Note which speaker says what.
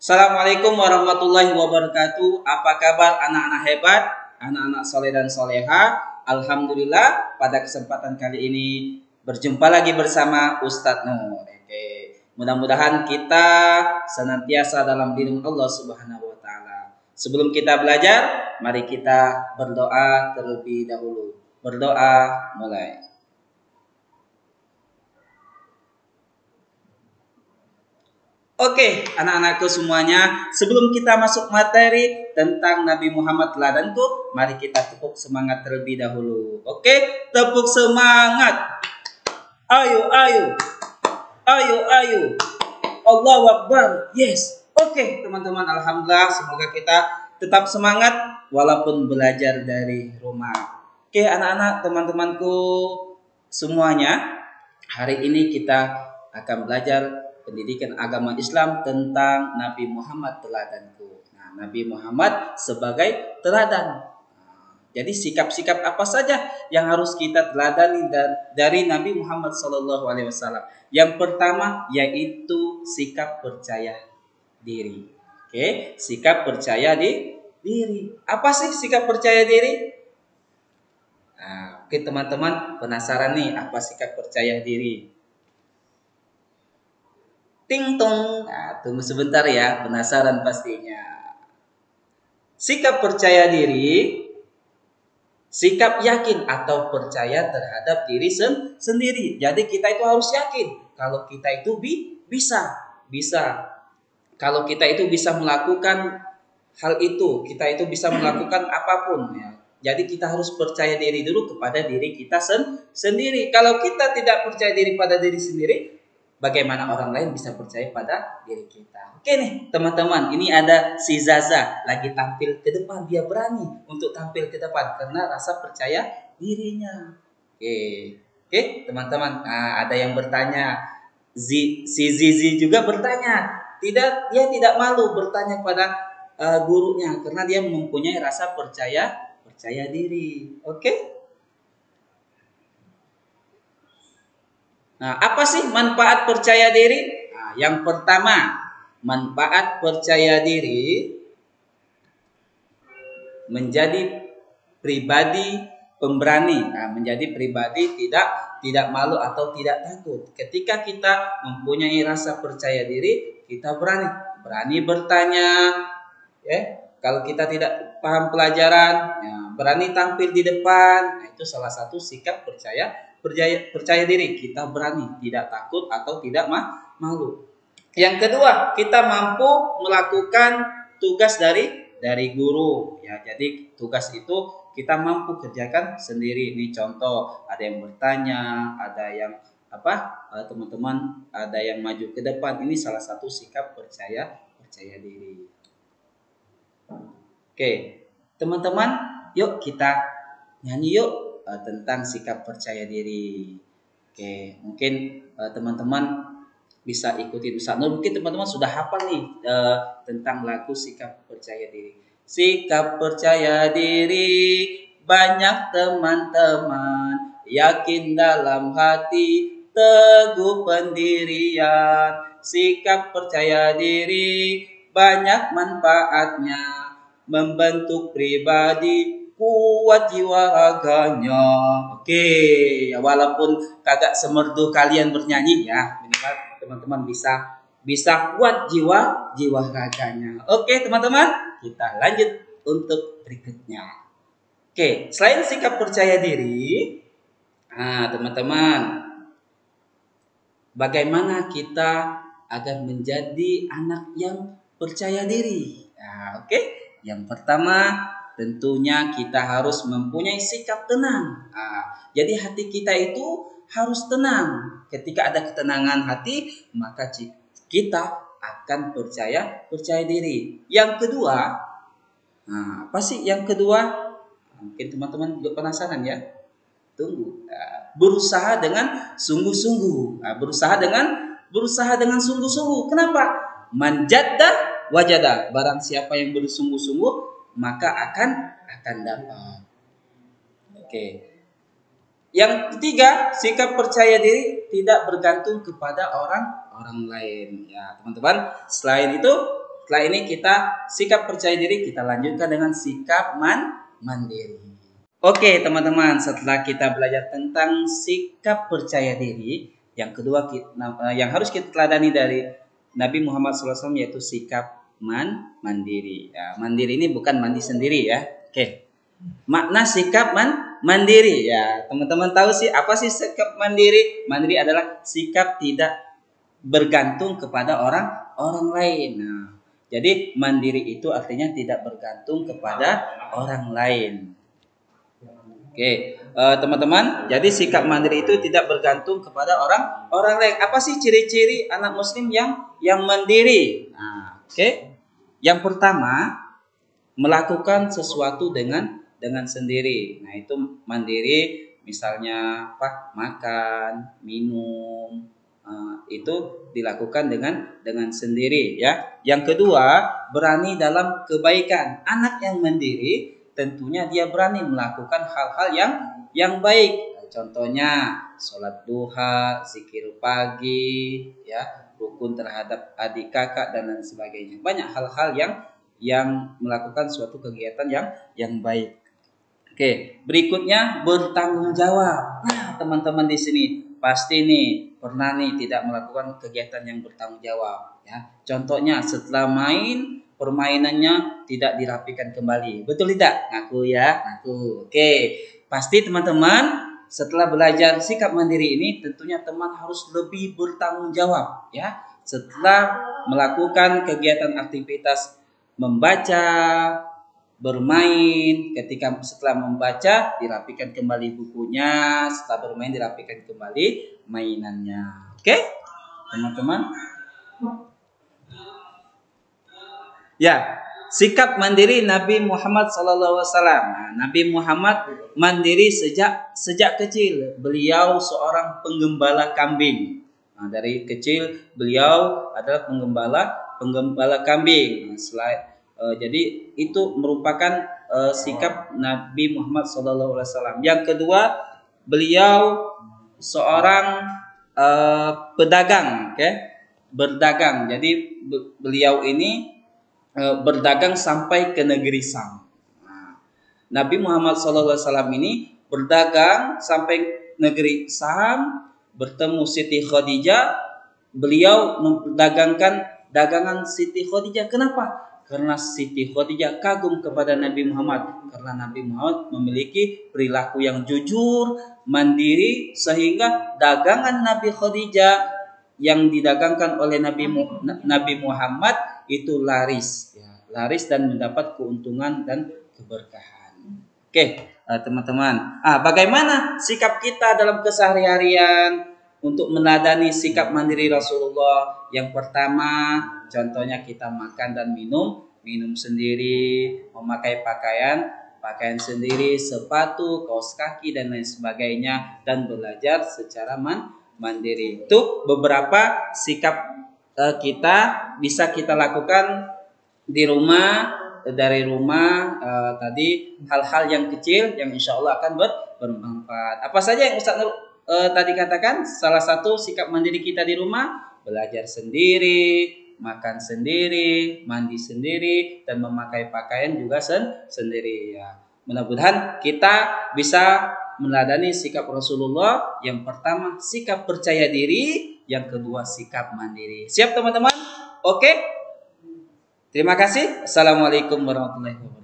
Speaker 1: Assalamualaikum warahmatullahi wabarakatuh. Apa kabar anak-anak hebat, anak-anak soleh dan soleha? Alhamdulillah pada kesempatan kali ini berjumpa lagi bersama Ustadz Nur. Oke. Mudah-mudahan kita senantiasa dalam lindungan Allah Subhanahu wa taala. Sebelum kita belajar, mari kita berdoa terlebih dahulu. Berdoa mulai. Oke, anak-anakku semuanya, sebelum kita masuk materi tentang Nabi Muhammad teladanku, mari kita tepuk semangat terlebih dahulu. Oke, tepuk semangat. Ayo, ayo. Ayo, ayo. Allahu Akbar. Yes. Oke, teman-teman, alhamdulillah semoga kita tetap semangat walaupun belajar dari rumah. Oke, anak-anak, teman-temanku semuanya, hari ini kita akan belajar pendidikan agama Islam tentang Nabi Muhammad teladanku. Nah, Nabi Muhammad sebagai teladan. Jadi sikap-sikap apa saja yang harus kita teladani dari Nabi Muhammad SAW? Yang pertama yaitu sikap percaya diri. Oke, sikap percaya diri. Apa sih sikap percaya diri? Nah, oke teman-teman penasaran nih apa sikap percaya diri? Ting tong. Nah, tunggu sebentar ya, penasaran pastinya. Sikap percaya diri, sikap yakin atau percaya terhadap diri sendiri. Jadi kita itu harus yakin kalau kita itu bisa. Kalau kita itu bisa melakukan hal itu, kita itu bisa melakukan apapun ya. Jadi kita harus percaya diri dulu kepada diri kita sendiri. Kalau kita tidak percaya diri pada diri sendiri, bagaimana orang lain bisa percaya pada diri kita? Oke nih teman-teman, ini ada si Zaza lagi tampil ke depan. Dia berani untuk tampil ke depan karena rasa percaya dirinya. Oke teman-teman. Nah, ada yang bertanya, si Zizi juga bertanya. Dia tidak malu bertanya pada gurunya karena dia mempunyai rasa percaya diri. Oke? Nah, apa sih manfaat percaya diri? Nah, yang pertama, manfaat percaya diri menjadi pribadi pemberani. Nah, menjadi pribadi tidak malu atau tidak takut. Ketika kita mempunyai rasa percaya diri, kita berani bertanya, ya. Kalau kita tidak paham pelajaran, ya, berani tampil di depan. Nah, itu salah satu sikap percaya diri. Kita berani, tidak takut atau tidak malu. Yang kedua, kita mampu melakukan tugas dari guru. Ya, jadi tugas itu kita mampu kerjakan sendiri. Ini contoh, ada yang bertanya, ada yang teman-teman, ada yang maju ke depan. Ini salah satu sikap percaya diri. Oke, teman-teman, yuk kita nyanyi yuk tentang sikap percaya diri. Oke, mungkin teman-teman bisa ikutin Ustadz Nur. Mungkin teman-teman sudah hafal nih tentang lagu sikap percaya diri. Sikap percaya diri, banyak teman-teman, yakin dalam hati, teguh pendirian. Sikap percaya diri, banyak manfaatnya, membentuk pribadi, kuat jiwa raganya. Oke, ya walaupun kagak semerdu kalian bernyanyi ya, minimal teman-teman bisa kuat jiwa raganya. Oke, teman-teman, kita lanjut untuk berikutnya. Oke, selain sikap percaya diri, nah teman-teman, bagaimana kita agar menjadi anak yang percaya diri? Nah, oke. Yang pertama, tentunya kita harus mempunyai sikap tenang. Nah, jadi hati kita itu harus tenang. Ketika ada ketenangan hati, maka kita akan percaya diri. Yang kedua, nah, apa sih yang kedua? Mungkin teman-teman juga penasaran ya. Tunggu. Nah, berusaha dengan sungguh-sungguh. Nah, berusaha dengan sungguh-sungguh. Kenapa? Manjadda wajada, barang siapa yang bersungguh-sungguh maka akan dapat. Oke. Yang ketiga, sikap percaya diri tidak bergantung kepada orang lain. Ya, teman-teman. Selain itu, Setelah ini kita sikap percaya diri, kita lanjutkan dengan sikap mandiri. Oke teman-teman, setelah kita belajar tentang sikap percaya diri, yang kedua yang harus kita teladani dari Nabi Muhammad SAW yaitu sikap mandiri. Ya, mandiri ini bukan mandi sendiri ya. Oke. Makna sikap mandiri ya. Teman-teman tahu sih apa sih sikap mandiri? Mandiri adalah sikap tidak bergantung kepada orang lain. Nah, jadi mandiri itu artinya tidak bergantung kepada orang lain. Oke, teman-teman, jadi sikap mandiri itu tidak bergantung kepada orang lain. Apa sih ciri-ciri anak muslim yang mandiri? Nah, oke. Yang pertama, melakukan sesuatu dengan sendiri. Nah, itu mandiri, misalnya apa? Makan, minum, itu dilakukan dengan sendiri ya. Yang kedua, berani dalam kebaikan. Anak yang mandiri tentunya dia berani melakukan hal-hal yang baik. Contohnya sholat duha, zikir pagi, ya, rukun terhadap adik kakak dan lain sebagainya. Banyak hal-hal yang melakukan suatu kegiatan yang baik. Oke, berikutnya bertanggung jawab. Nah, teman-teman di sini pasti nih pernah nih tidak melakukan kegiatan yang bertanggung jawab. Ya, contohnya setelah main permainannya tidak dirapikan kembali. Betul tidak? Ngaku ya, ngaku. Oke, pasti teman-teman setelah belajar sikap mandiri ini tentunya teman harus lebih bertanggung jawab ya. Setelah melakukan kegiatan aktivitas membaca, bermain, setelah membaca dirapikan kembali bukunya, setelah bermain dirapikan kembali mainannya. Oke? Teman-teman? Ya, sikap mandiri Nabi Muhammad SAW. Nah, Nabi Muhammad mandiri sejak kecil. Beliau seorang penggembala kambing. Nah, dari kecil beliau adalah penggembala kambing. Nah, jadi itu merupakan sikap Nabi Muhammad SAW. Yang kedua, beliau seorang pedagang, berdagang. Jadi beliau ini berdagang sampai ke negeri Sam. Nah, Nabi Muhammad SAW ini berdagang sampai negeri Sam, bertemu Siti Khadijah. Beliau memperdagangkan dagangan Siti Khadijah. Kenapa? Karena Siti Khadijah kagum kepada Nabi Muhammad. Karena Nabi Muhammad memiliki perilaku yang jujur, mandiri, sehingga dagangan Nabi Khadijah yang didagangkan oleh Nabi Muhammad itu laris dan mendapat keuntungan dan keberkahan. Oke, teman-teman. Bagaimana sikap kita dalam keseharian untuk meneladani sikap mandiri Rasulullah? Yang pertama, contohnya kita makan dan minum sendiri, memakai pakaian sendiri, sepatu, kaos kaki dan lain sebagainya, dan belajar secara mandiri. Itu beberapa sikap kita bisa kita lakukan di rumah, dari rumah. Tadi hal-hal yang kecil yang insya Allah akan bermanfaat. Apa saja yang Ustaz Nur tadi katakan? Salah satu sikap mandiri kita di rumah, belajar sendiri, makan sendiri, mandi sendiri, dan memakai pakaian juga sendiri ya. Mudah-mudahan kita bisa meneladani sikap Rasulullah. Yang pertama sikap percaya diri, yang kedua sikap mandiri. Siap teman-teman? Oke? Terima kasih. Assalamualaikum warahmatullahi wabarakatuh.